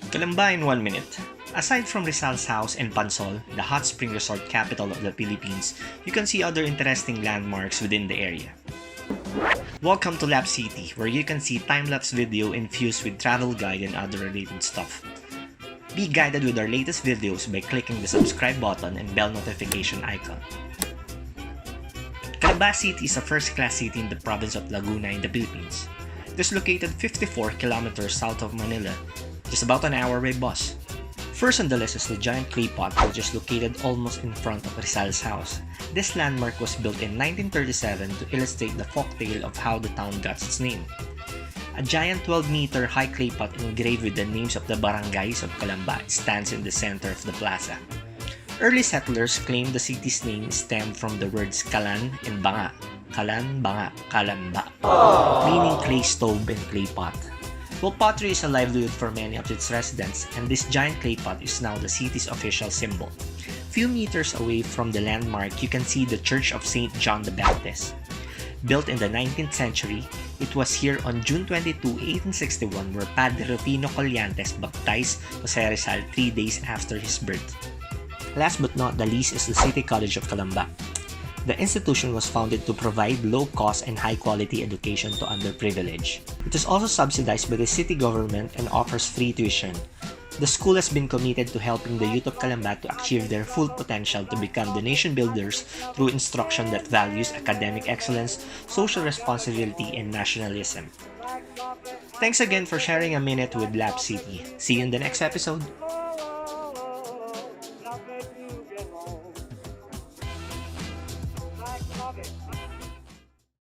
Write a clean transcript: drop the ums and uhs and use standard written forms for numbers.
Calamba in 1 minute. Aside from Rizal's house and Pansol, the hot spring resort capital of the Philippines, you can see other interesting landmarks within the area. Welcome to Lab City, where you can see time-lapse video infused with travel guide and other related stuff. Be guided with our latest videos by clicking the subscribe button and bell notification icon. Calamba City is a first-class city in the province of Laguna in the Philippines. It is located 54 kilometers south of Manila, just about an hour by bus. First on the list is the giant clay pot, which is located almost in front of Rizal's house. This landmark was built in 1937 to illustrate the folktale of how the town got its name. A giant 12-meter high clay pot engraved with the names of the barangays of Calamba stands in the center of the plaza. Early settlers claimed the city's name stemmed from the words kalan and banga, kalan, banga, kalamba, meaning clay stove and clay pot. Well, pottery is a livelihood for many of its residents, and this giant clay pot is now the city's official symbol. Few meters away from the landmark, you can see the Church of St. John the Baptist. Built in the 19th century, it was here on June 22, 1861 where Padre Rufino Colliantes baptized Jose Rizal 3 days after his birth. Last but not the least is the City College of Calamba. The institution was founded to provide low-cost and high-quality education to underprivileged. It is also subsidized by the city government and offers free tuition. The school has been committed to helping the youth of Calamba to achieve their full potential to become the nation builders through instruction that values academic excellence, social responsibility, and nationalism. Thanks again for sharing a minute with Lab City. See you in the next episode.